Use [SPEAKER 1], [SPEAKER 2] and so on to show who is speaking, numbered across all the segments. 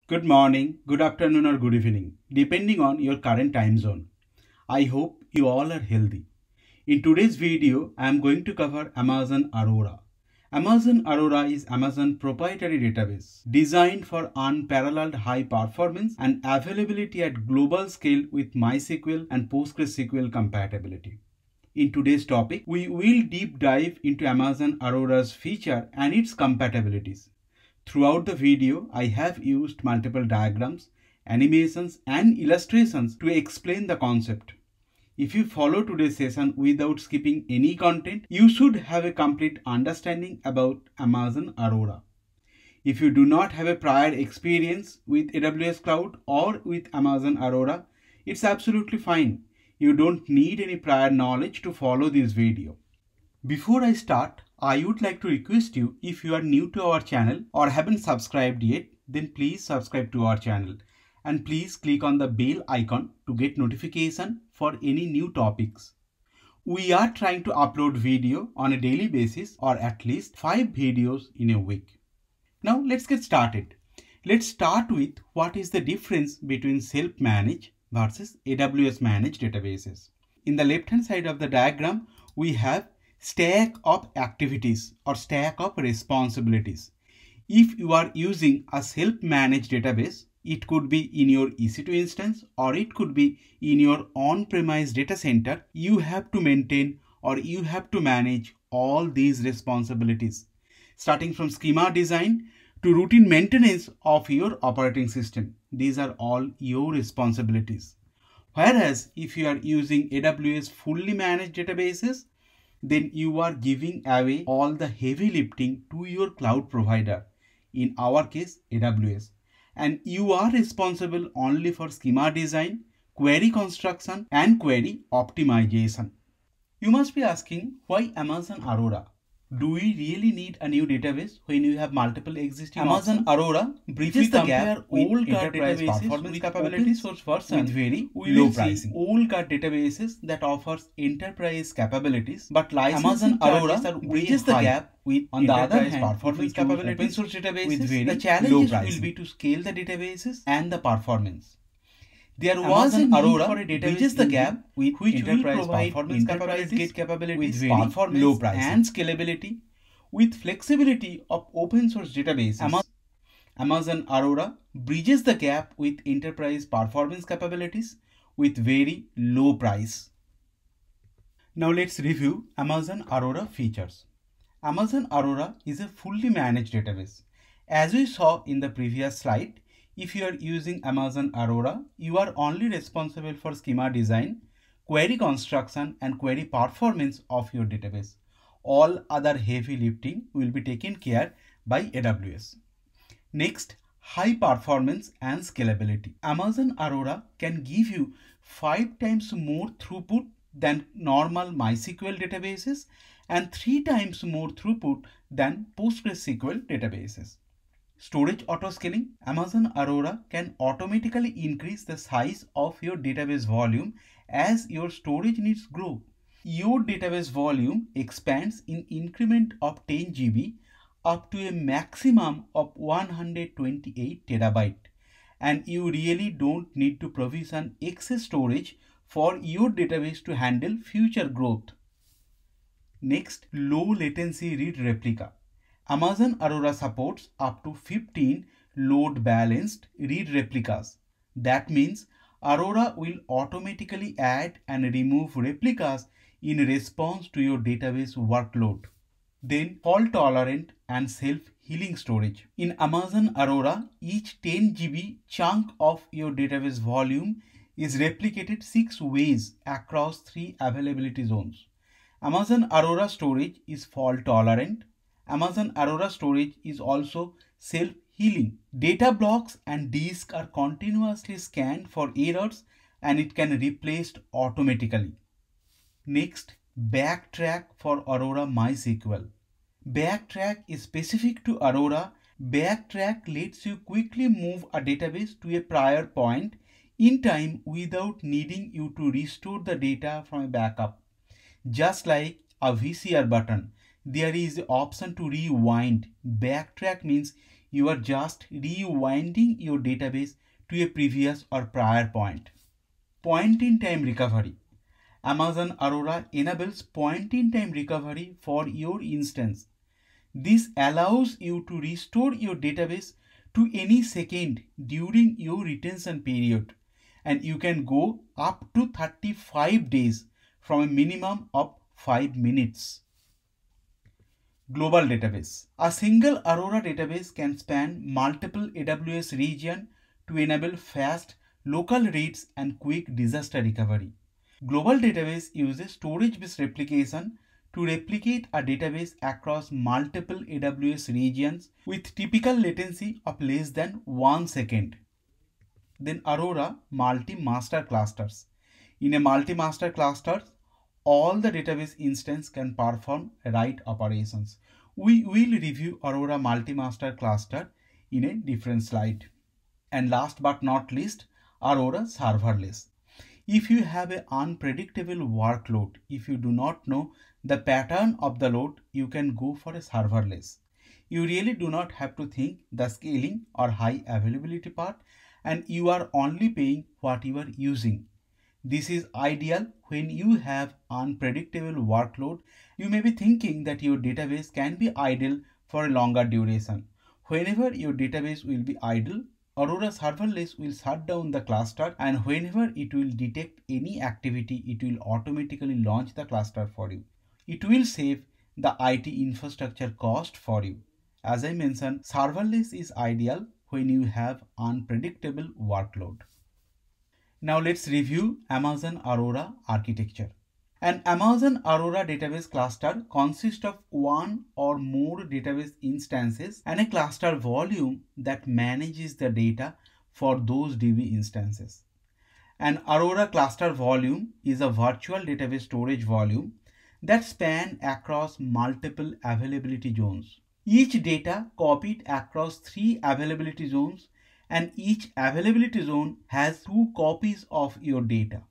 [SPEAKER 1] Good morning, good afternoon, or good evening, depending on your current time zone. I hope you all are healthy. In today's video, I am going to cover Amazon Aurora. Amazon Aurora is Amazon proprietary database designed for unparalleled high performance and availability at global scale with MySQL and PostgreSQL compatibility. In today's topic, we will deep dive into Amazon Aurora's feature and its compatibilities. Throughout the video, I have used multiple diagrams, animations, and illustrations to explain the concept. If you follow today's session without skipping any content, you should have a complete understanding about Amazon Aurora. If you do not have a prior experience with AWS Cloud or with Amazon Aurora, it's absolutely fine. You don't need any prior knowledge to follow this video. Before I start, I would like to request you, if you are new to our channel or haven't subscribed yet, then please subscribe to our channel and please click on the bell icon to get notification for any new topics. We are trying to upload video on a daily basis or at least 5 videos in a week. Now let's get started. Let's start with what is the difference between self-managed versus AWS managed databases. In the left hand side of the diagram, we have stack of activities or stack of responsibilities. If you are using a self-managed database, it could be in your EC2 instance or it could be in your on-premise data center. You have to maintain or you have to manage all these responsibilities, starting from schema design to routine maintenance of your operating system. These are all your responsibilities. Whereas if you are using AWS fully managed databases, then you are giving away all the heavy lifting to your cloud provider, in our case AWS, and you are responsible only for schema design, query construction and query optimization. You must be asking, why Amazon Aurora? Do we really need a new database when you have multiple existing Amazon options? Aurora bridges the gap with old card databases performance capabilities source version with very low pricing. Old card databases that offers enterprise capabilities, but Amazon Aurora bridges the gap with, on the other hand, performance capabilities. Open source databases with very the challenge will be to scale the databases and the performance. There was a need Aurora for a database bridges the gap with which will provide enterprise capabilities with very performance low price and scalability with flexibility of open source databases. Amazon Aurora bridges the gap with enterprise performance capabilities with very low price. Now let's review Amazon Aurora features. Amazon Aurora is a fully managed database. As we saw in the previous slide, if you are using Amazon Aurora, you are only responsible for schema design, query construction and query performance of your database. All other heavy lifting will be taken care by AWS. Next, high performance and scalability. Amazon Aurora can give you 5 times more throughput than normal MySQL databases and 3 times more throughput than PostgreSQL databases. Storage auto-scaling. Amazon Aurora can automatically increase the size of your database volume as your storage needs grow. Your database volume expands in increment of 10 GB up to a maximum of 128 TB, and you really don't need to provision excess storage for your database to handle future growth. Next, low latency read replica. Amazon Aurora supports up to 15 load balanced read replicas. That means Aurora will automatically add and remove replicas in response to your database workload. Then fault tolerant and self-healing storage. In Amazon Aurora, each 10 GB chunk of your database volume is replicated 6 ways across 3 availability zones. Amazon Aurora storage is fault tolerant. Amazon Aurora storage is also self-healing. Data blocks and disk are continuously scanned for errors and it can be replaced automatically. Next, backtrack for Aurora MySQL. Backtrack is specific to Aurora. Backtrack lets you quickly move a database to a prior point in time without needing you to restore the data from a backup. Just like a VCR button, there is the option to rewind. Backtrack means You are just rewinding your database to a previous or prior point. Point-in-time recovery. Amazon Aurora enables point-in-time recovery for your instance. This allows you to restore your database to any second during your retention period, and you can go up to 35 days from a minimum of 5 minutes. Global database. A single Aurora database can span multiple AWS regions to enable fast local reads and quick disaster recovery. Global database uses storage-based replication to replicate a database across multiple AWS regions with typical latency of less than 1 second. Then Aurora multi-master clusters. In a multi-master cluster, all the database instance can perform write operations. We will review Aurora multi-master cluster in a different slide. And last but not least, Aurora serverless. If you have an unpredictable workload, if you do not know the pattern of the load, you can go for a serverless. You really do not have to think the scaling or high availability part, and you are only paying what you are using. This is ideal when you have unpredictable workload. You may be thinking that your database can be idle for a longer duration. Whenever your database will be idle, Aurora Serverless will shut down the cluster, and whenever it will detect any activity, it will automatically launch the cluster for you. It will save the IT infrastructure cost for you. As I mentioned, serverless is ideal when you have unpredictable workload. Now let's review Amazon Aurora architecture. An Amazon Aurora database cluster consists of one or more database instances and a cluster volume that manages the data for those DB instances. An Aurora cluster volume is a virtual database storage volume that spans across multiple availability zones. Each data copied across 3 availability zones, and each availability zone has 2 copies of your data.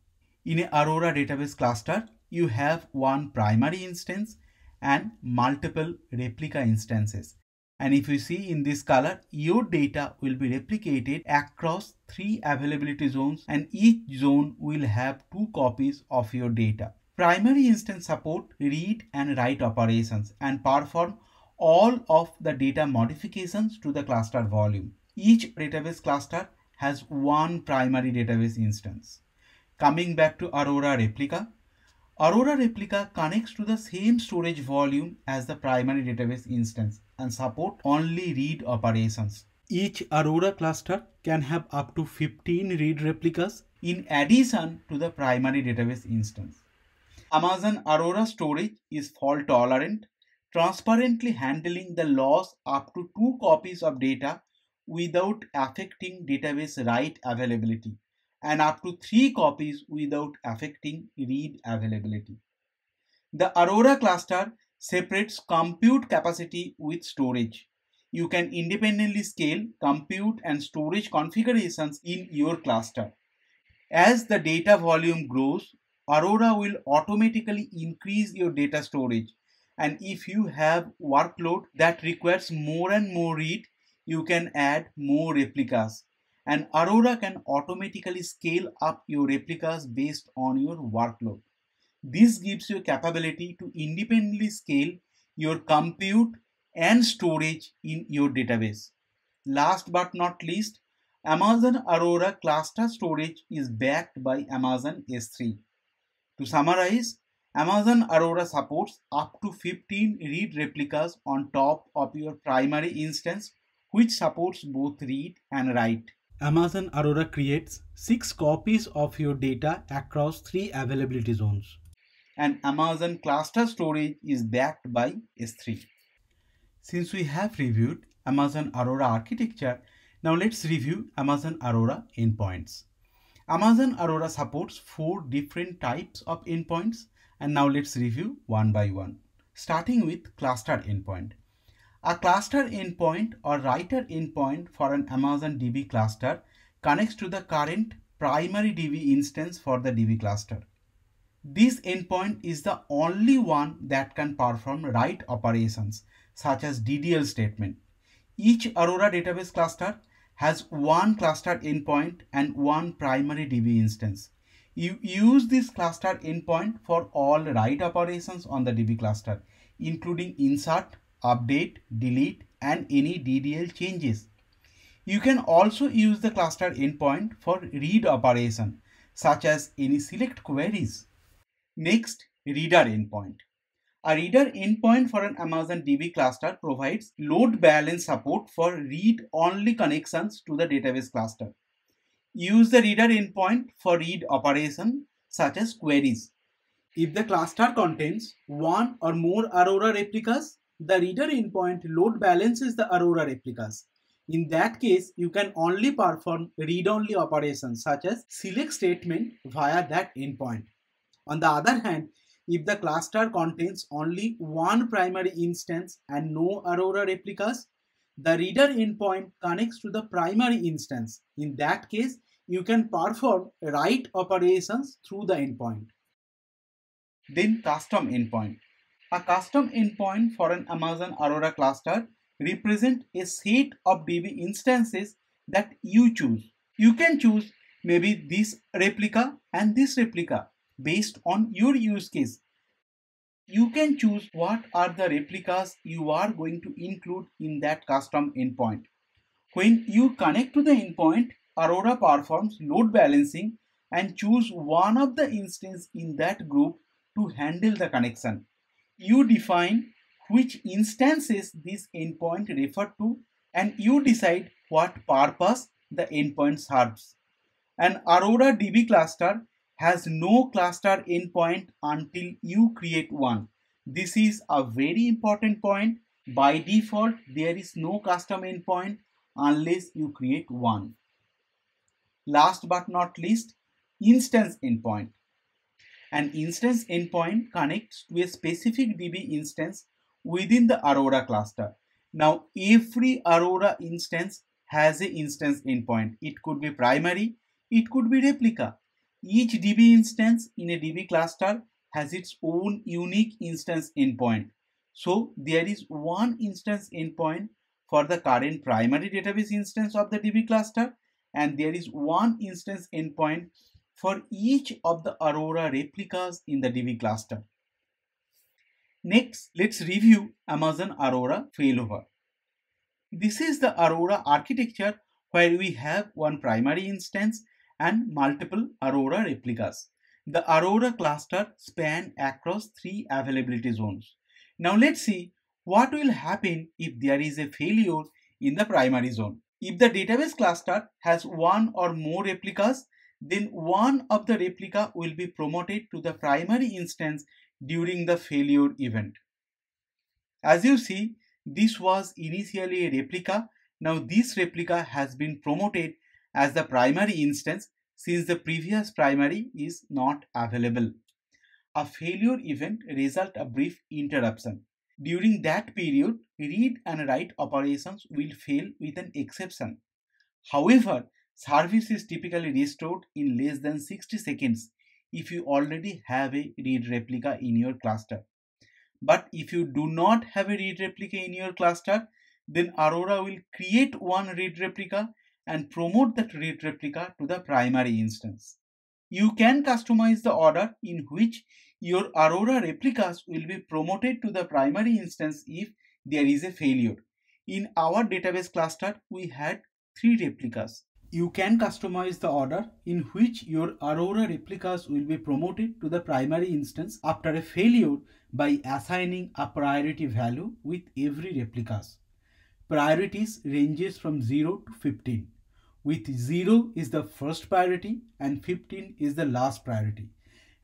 [SPEAKER 1] In an Aurora database cluster, you have one primary instance and multiple replica instances. And if you see in this color, your data will be replicated across 3 availability zones, and each zone will have 2 copies of your data. Primary instance support read and write operations and perform all of the data modifications to the cluster volume. Each database cluster has one primary database instance. Coming back to Aurora Replica, Aurora Replica connects to the same storage volume as the primary database instance and support only read operations. Each Aurora cluster can have up to 15 read replicas in addition to the primary database instance. Amazon Aurora storage is fault tolerant, transparently handling the loss up to 2 copies of data without affecting database write availability, and up to 3 copies without affecting read availability. The Aurora cluster separates compute capacity with storage. You can independently scale compute and storage configurations in your cluster. As the data volume grows, Aurora will automatically increase your data storage. And if you have workload that requires more and more read, you can add more replicas. And Aurora can automatically scale up your replicas based on your workload. This gives you capability to independently scale your compute and storage in your database. Last but not least, Amazon Aurora cluster storage is backed by Amazon S3. To summarize, Amazon Aurora supports up to 15 read replicas on top of your primary instance, which supports both read and write. Amazon Aurora creates 6 copies of your data across 3 availability zones. And Amazon cluster storage is backed by S3. Since we have reviewed Amazon Aurora architecture, now let's review Amazon Aurora endpoints. Amazon Aurora supports 4 different types of endpoints, and now let's review one by one. Starting with cluster endpoint. A cluster endpoint or writer endpoint for an Amazon DB cluster connects to the current primary DB instance for the DB cluster. This endpoint is the only one that can perform write operations such as DDL statement. Each Aurora database cluster has one cluster endpoint and one primary DB instance. You use this cluster endpoint for all write operations on the DB cluster, including insert, update, delete, and any DDL changes. You can also use the cluster endpoint for read operation, such as any select queries. Next, reader endpoint. A reader endpoint for an Amazon DB cluster provides load balance support for read-only connections to the database cluster. Use the reader endpoint for read operation such as queries. If the cluster contains one or more Aurora replicas, the reader endpoint load balances the Aurora replicas. In that case, you can only perform read-only operations such as select statement via that endpoint. On the other hand, if the cluster contains only one primary instance and no Aurora replicas, the reader endpoint connects to the primary instance. In that case, you can perform write operations through the endpoint. Then custom endpoint. A custom endpoint for an Amazon Aurora cluster represents a set of DB instances that you choose. You can choose maybe this replica and this replica based on your use case. You can choose what are the replicas you are going to include in that custom endpoint. When you connect to the endpoint, Aurora performs load balancing and choose one of the instances in that group to handle the connection. You define which instances this endpoint refer to and you decide what purpose the endpoint serves. An Aurora DB cluster has no cluster endpoint until you create one. This is a very important point. By default, there is no custom endpoint unless you create one. Last but not least, instance endpoint. An instance endpoint connects to a specific DB instance within the Aurora cluster. Now, every Aurora instance has an instance endpoint. It could be primary, it could be replica. Each DB instance in a DB cluster has its own unique instance endpoint. So there is one instance endpoint for the current primary database instance of the DB cluster, and there is one instance endpoint for each of the Aurora replicas in the DB cluster. Next, let's review Amazon Aurora failover. This is the Aurora architecture where we have one primary instance and multiple Aurora replicas. The Aurora cluster spans across 3 availability zones. Now let's see what will happen if there is a failure in the primary zone. If the database cluster has one or more replicas, then one of the replica will be promoted to the primary instance during the failure event. As you see, this was initially a replica. Now this replica has been promoted as the primary instance since the previous primary is not available. A failure event results a brief interruption. During that period, read and write operations will fail with an exception. However, service is typically restored in less than 60 seconds if you already have a read replica in your cluster. But if you do not have a read replica in your cluster, then Aurora will create one read replica and promote that read replica to the primary instance. You can customize the order in which your Aurora replicas will be promoted to the primary instance if there is a failure. In our database cluster, we had 3 replicas. You can customize the order in which your Aurora replicas will be promoted to the primary instance after a failure by assigning a priority value with every replicas. Priorities ranges from 0 to 15. With 0 is the first priority and 15 is the last priority.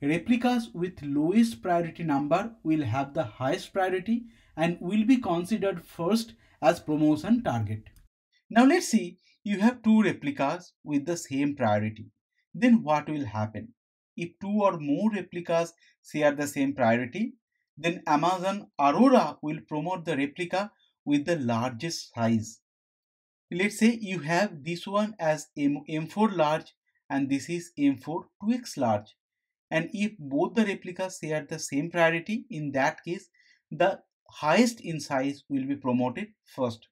[SPEAKER 1] Replicas with lowest priority number will have the highest priority and will be considered first as promotion target. Now let's see, you have 2 replicas with the same priority. Then what will happen? If 2 or more replicas share the same priority, then Amazon Aurora will promote the replica with the largest size. Let's say you have this one as M4 large and this is M4 2x large. And if both the replicas share the same priority, in that case, the highest in size will be promoted first.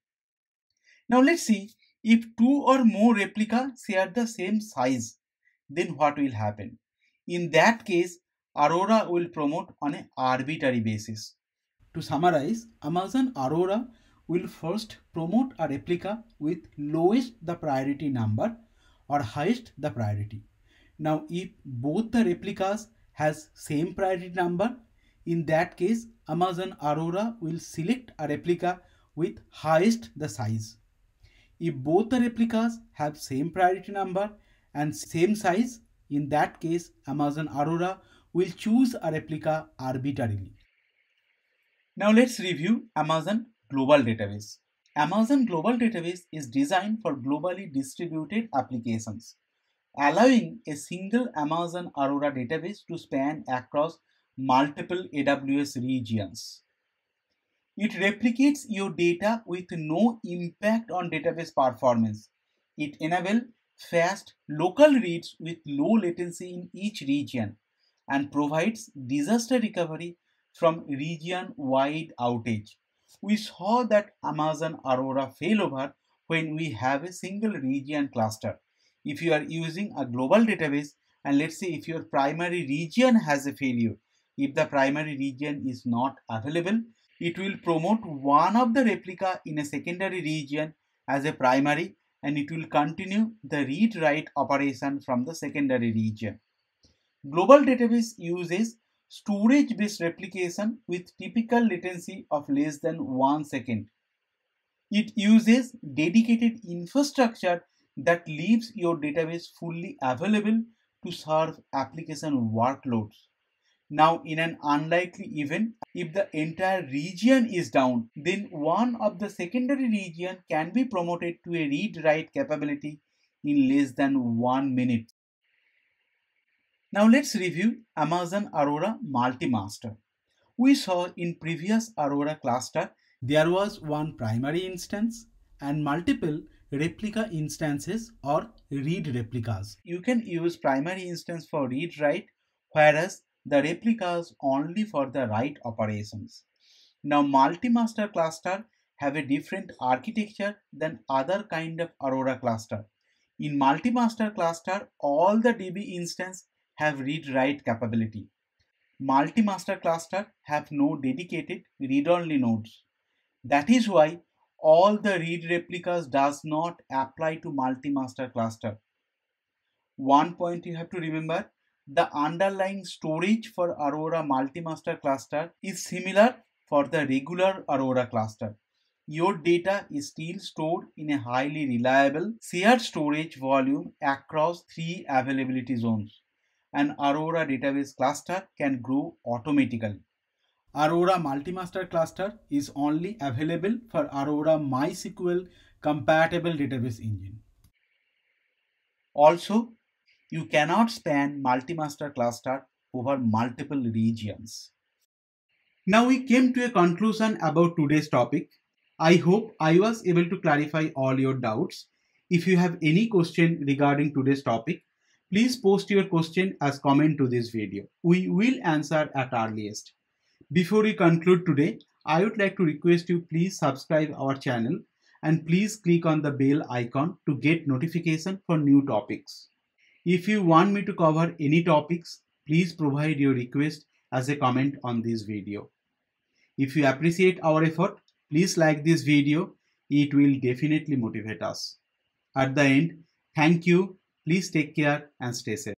[SPEAKER 1] Now let's see, if two or more replicas share the same size, then what will happen? In that case, Aurora will promote on an arbitrary basis. To summarize, Amazon Aurora will first promote a replica with lowest the priority number or highest the priority. Now if both the replicas has same priority number, in that case Amazon Aurora will select a replica with highest the size. If both the replicas have same priority number and same size, in that case Amazon Aurora will choose a replica arbitrarily. Now let's review Amazon Global Database. Amazon Global Database is designed for globally distributed applications, allowing a single Amazon Aurora database to span across multiple AWS regions. It replicates your data with no impact on database performance. It enables fast local reads with low latency in each region and provides disaster recovery from region-wide outage. We saw that Amazon Aurora failover when we have a single region cluster. If you are using a global database, and let's say if your primary region has a failure, if the primary region is not available, it will promote one of the replica in a secondary region as a primary, and it will continue the read-write operation from the secondary region. Global database uses storage-based replication with typical latency of less than 1 second. It uses dedicated infrastructure that leaves your database fully available to serve application workloads. Now, in an unlikely event, if the entire region is down, then one of the secondary region can be promoted to a read-write capability in less than 1 minute. Now let's review Amazon Aurora Multi-Master. We saw in previous Aurora cluster, there was one primary instance and multiple replica instances or read replicas. You can use primary instance for read-write, whereas the replicas only for the write operations. Now multi-master cluster have a different architecture than other kind of Aurora cluster. In multi-master cluster, all the DB instance have read-write capability. Multi-master cluster have no dedicated read-only nodes. That is why all the read replicas does not apply to multi-master cluster. One point you have to remember, the underlying storage for Aurora multi-master cluster is similar for the regular Aurora cluster. Your data is still stored in a highly reliable shared storage volume across 3 availability zones. An Aurora database cluster can grow automatically. Aurora multi-master cluster is only available for Aurora MySQL compatible database engine. Also, you cannot span multi-master cluster over multiple regions. Now we came to a conclusion about today's topic. I hope I was able to clarify all your doubts. If you have any question regarding today's topic, please post your question as comment to this video. We will answer at earliest. Before we conclude today, I would like to request you please subscribe our channel and please click on the bell icon to get notification for new topics. If you want me to cover any topics, please provide your request as a comment on this video. If you appreciate our effort, please like this video. It will definitely motivate us. At the end, thank you. Please take care and stay safe.